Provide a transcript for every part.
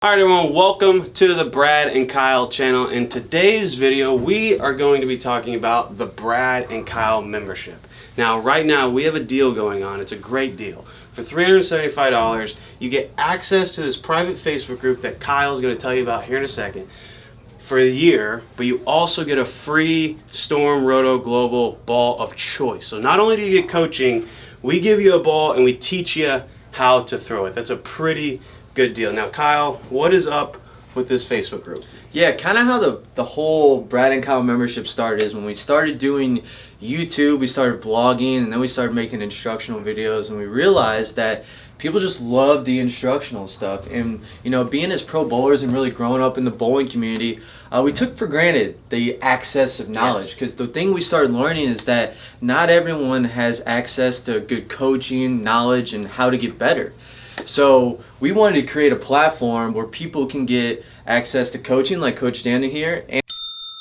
Alright everyone, welcome to the Brad and Kyle channel. In today's video, we are going to be talking about the Brad and Kyle membership. Now, right now, we have a deal going on. It's a great deal. For $375, you get access to this private Facebook group that Kyle's going to tell you about here in a second for a year, but you also get a free Storm Roto Global ball of choice. So not only do you get coaching, we give you a ball and we teach you how to throw it. That's a pretty good deal. Now, Kyle, what is up with this Facebook group? Yeah, kind of how the whole Brad and Kyle membership started is when we started doing YouTube, we started vlogging, and then we started making instructional videos, and we realized that people just love the instructional stuff. And, you know, being as pro bowlers and really growing up in the bowling community, we took for granted the access of knowledge, because the thing we started learning is that not everyone has access to good coaching, knowledge, and how to get better. So we wanted to create a platform where people can get access to coaching like Coach Daniel here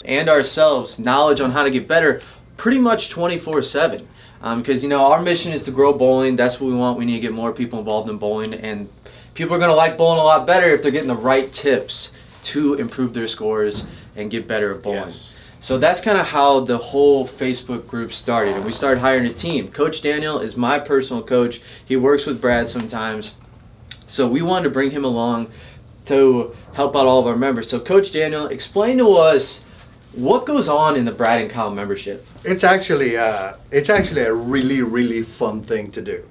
and ourselves knowledge on how to get better pretty much 24/7. Because, you know, our mission is to grow bowling. That's what we want. We need to get more people involved in bowling, and people are going to like bowling a lot better if they're getting the right tips to improve their scores and get better at bowling. Yes. So that's kind of how the whole Facebook group started, and we started hiring a team. Coach Daniel is my personal coach. He works with Brad sometimes. So we wanted to bring him along to help out all of our members. So Coach Daniel, explain to us what goes on in the Brad and Kyle membership. It's actually a really fun thing to do.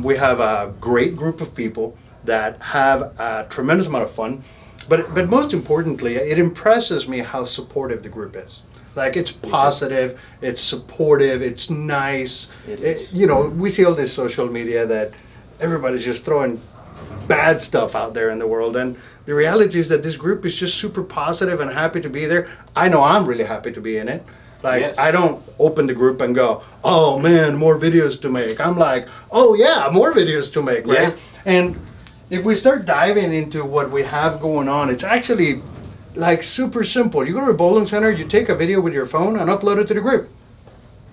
We have a great group of people that have a tremendous amount of fun, but most importantly, it impresses me how supportive the group is. Like, it's positive, it's supportive, it's nice. It is. You know, we see all this social media that everybody's just throwing bad stuff out there in the world, and the reality is that this group is just super positive and happy to be there. I know I'm really happy to be in it. Like, yes. I don't open the group and go, oh man, more videos to make. I'm like, oh yeah, more videos to make, right? Yeah. And if we start diving into what we have going on, it's actually like super simple. You go to a bowling center, you take a video with your phone and upload it to the group.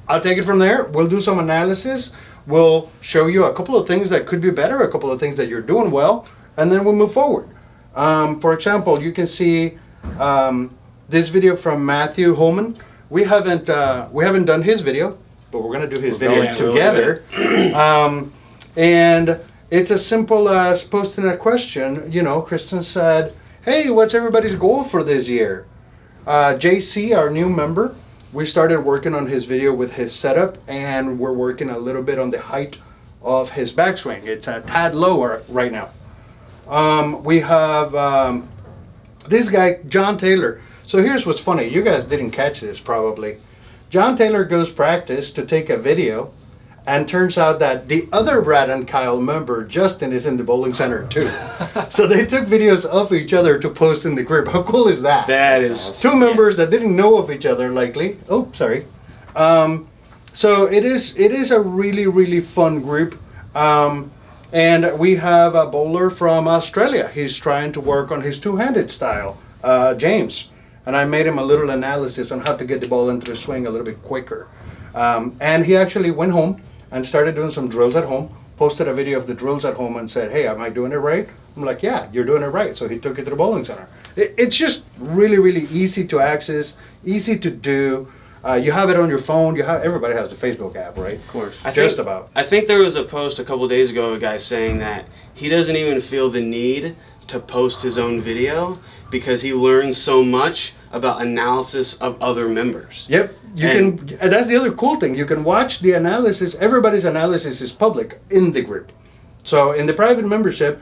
I'll take it from there. We'll do some analysis. We'll show you a couple of things that could be better, a couple of things that you're doing well, and then we'll move forward. For example, you can see this video from Matthew Holman. We haven't done his video, but we're going to do his video together. And it's as simple as posting a question. You know, Kristen said, hey, what's everybody's goal for this year? JC, our new member, we started working on his video with his setup, and we're working a little bit on the height of his backswing. It's a tad lower right now. We have this guy, John Taylor. So here's what's funny. You guys didn't catch this probably. John Taylor goes practice to take a video, and turns out that the other Brad and Kyle member, Justin, is in the bowling center too. So they took videos of each other to post in the group. How cool is that? That is two members that didn't know of each other likely. Oh, sorry. So it is a really fun group. And we have a bowler from Australia. He's trying to work on his two-handed style, James. And I made him a little analysis on how to get the ball into the swing a little bit quicker. And he actually went home and started doing some drills at home, posted a video of the drills at home and said, hey, am I doing it right? I'm like, yeah, you're doing it right. So he took it to the bowling center. It's just really easy to access, easy to do. You have it on your phone. Everybody has the Facebook app, right? Of course. I think there was a post a couple days ago of a guy saying that he doesn't even feel the need to post his own video because he learns so much about analysis of other members. Yep. That's the other cool thing. You can watch the analysis. Everybody's analysis is public in the group. So in the private membership,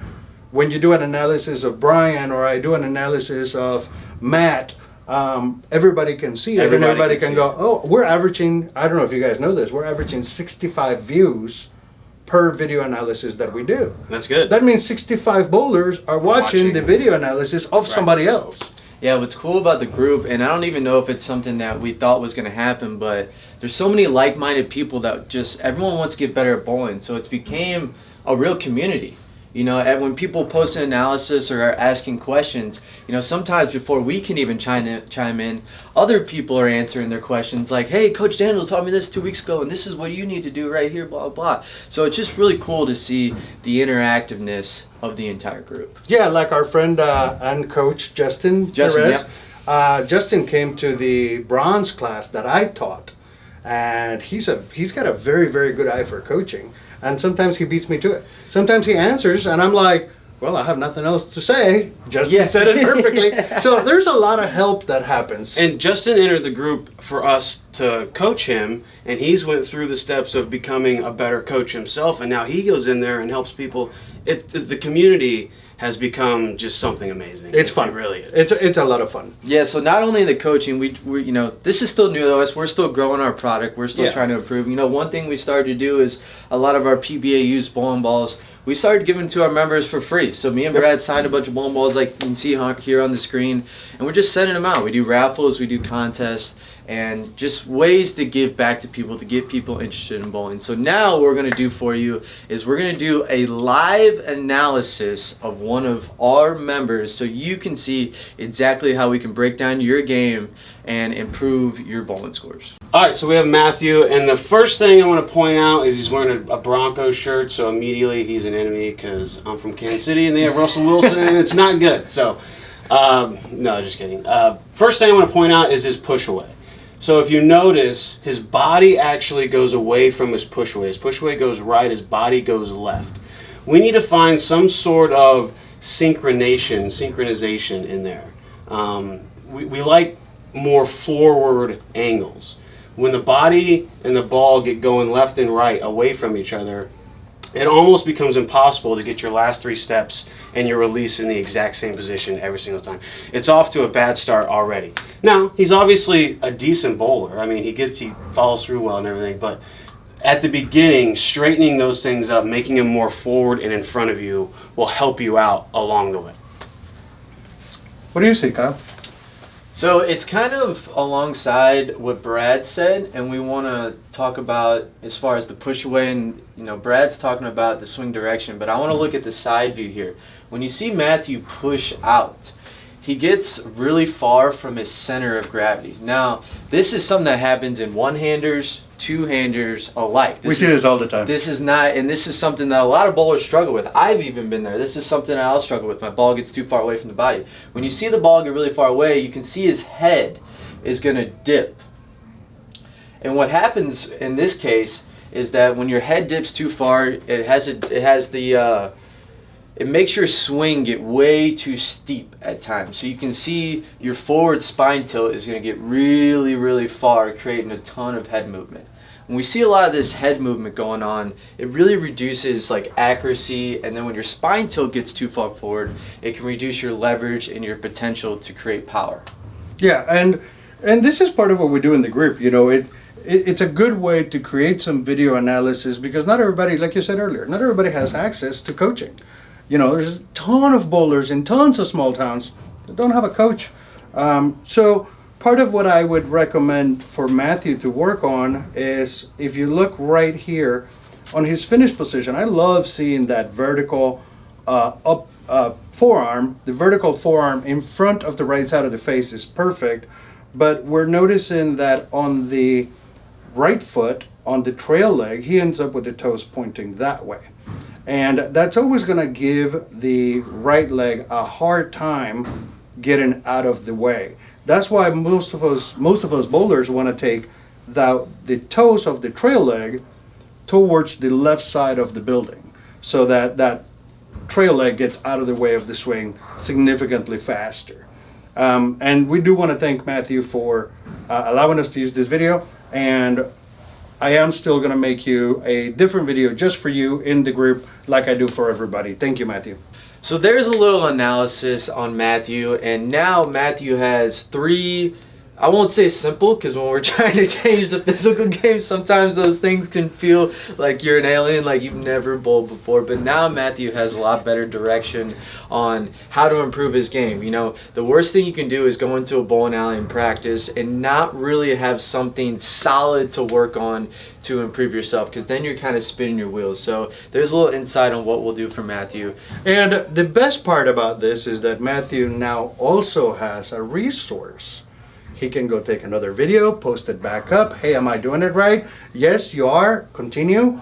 when you do an analysis of Brian or I do an analysis of Matt, everybody can see it. Everybody can go, oh, we're averaging, I don't know if you guys know this, we're averaging 65 views per video analysis that we do. That's good. That means 65 bowlers are watching the video analysis of somebody else. Yeah, what's cool about the group, and I don't even know if it's something that we thought was going to happen, but there's so many like-minded people that just, everyone wants to get better at bowling, so it's became a real community. You know, and when people post an analysis or are asking questions, you know, sometimes before we can even chime in, other people are answering their questions like, hey, Coach Daniel taught me this 2 weeks ago, and this is what you need to do right here, blah, blah, blah. So it's just really cool to see the interactiveness of the entire group. Yeah, like our friend and coach, Justin Perez. Yep. Justin came to the bronze class that I taught, and he's got a very, very good eye for coaching. And sometimes he beats me to it. Sometimes he answers, and I'm like, well, I have nothing else to say. Justin said it perfectly. So there's a lot of help that happens. And Justin entered the group for us to coach him, and he's went through the steps of becoming a better coach himself, and now he goes in there and helps people. The community has become just something amazing. It's fun. It really is. It's a lot of fun. Yeah, so not only the coaching, we you know, this is still new to us. We're still growing our product. We're still trying to improve. You know, one ththing we started to do is a lot of our PBA used bowling balls, we started giving to our members for free. So me and Brad signed a bunch of bowling balls like you can see here on the screen, and we're just sending them out. We do raffles, we do contests, and just ways to give back to people, to get people interested in bowling. So now what we're going to do for you is we're going to do a live analysis of one of our members so you can see exactly how we can break down your game and improve your bowling scores. All right, so we have Matthew, and the first thing I want to point out is he's wearing a Broncos shirt, so immediately he's an enemy because I'm from Kansas City and they have Russell Wilson, and it's not good. So, no, just kidding. First thing I want to point out is his push away. So if you notice, his body actually goes away from his push away. His push away goes right, his body goes left. We need to find some sort of synchronization in there. We like more forward angles. When the body and the ball get going left and right away from each other, it almost becomes impossible to get your last 3 steps and your release in the exact same position every single time. It's off to a bad start already. Now, he's obviously a decent bowler. I mean, he follows through well and everything, but at the beginning, straightening those things up, making them more forward and in front of you will help you out along the way. What do you see, Kyle? So it's kind of alongside what Brad said, and we want to talk about as far as the push away, and you know, Brad's talking about the swing direction, but I want to look at the side view here. When you see Matthew push out, he gets really far from his center of gravity. Now, this is something that happens in one-handers, two-handers alike. We see this all the time. This is not, and this is something that a lot of bowlers struggle with. I've even been there. This is something I'll struggle with. My ball gets too far away from the body. When you see the ball get really far away, you can see his head is going to dip. And what happens in this case is that when your head dips too far, it makes your swing get way too steep at times. So you can see your forward spine tilt is going to get really, really far, creating a ton of head movement. When we see a lot of this head movement going on, it really reduces like accuracy, and then when your spine tilt gets too far forward, it can reduce your leverage and your potential to create power. Yeah, and this is part of what we do in the group. You know, it's a good way to create some video analysis because not everybody, like you said earlier, not everybody has access to coaching. You know, there's a ton of bowlers in tons of small towns that don't have a coach. So part of what I would recommend for Matthew to work on is if you look right here on his finish position, I love seeing that vertical forearm. The vertical forearm in front of the right side of the face is perfect, but we're noticing that on the right foot, on the trail leg, he ends up with the toes pointing that way. And that's always going to give the right leg a hard time getting out of the way. That's why most of us bowlers want to take the toes of the trail leg towards the left side of the building, so that that trail leg gets out of the way of the swing significantly faster. And we do want to thank Matthew for allowing us to use this video, and I am still going to make you a different video just for you in the group like I do for everybody. Thank you, Matthew. So there's a little analysis on Matthew, and now Matthew has 3 I won't say simple, because when we're trying to change the physical game, sometimes those things can feel like you're an alien, like you've never bowled before. But now Matthew has a lot better direction on how to improve his game. You know, the worst thing you can do is go into a bowling alley and practice and not really have something solid to work on to improve yourself, because then you're kind of spinning your wheels. So there's a little insight on what we'll do for Matthew. And the best part about this is that Matthew now also has a resource. He can go take another video, post it back up. Hey, am I doing it right? Yes, you are. Continue.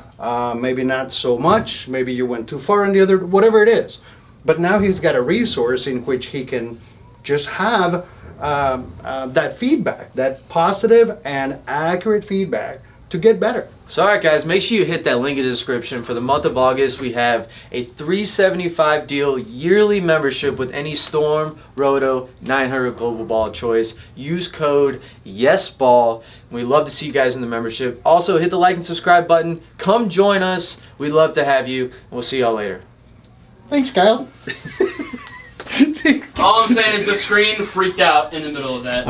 Maybe not so much. Maybe you went too far on the other, whatever it is. But now he's got a resource in which he can just have that feedback, that positive and accurate feedback to get better. So alright guys, make sure you hit that link in the description. For the month of August, we have a $375 deal yearly membership with any Storm, Roto, 900 Global Ball choice. Use code YESBALL. We'd love to see you guys in the membership. Also, hit the like and subscribe button. Come join us. We'd love to have you. We'll see y'all later. Thanks, Kyle. All I'm saying is the screen freaked out in the middle of that.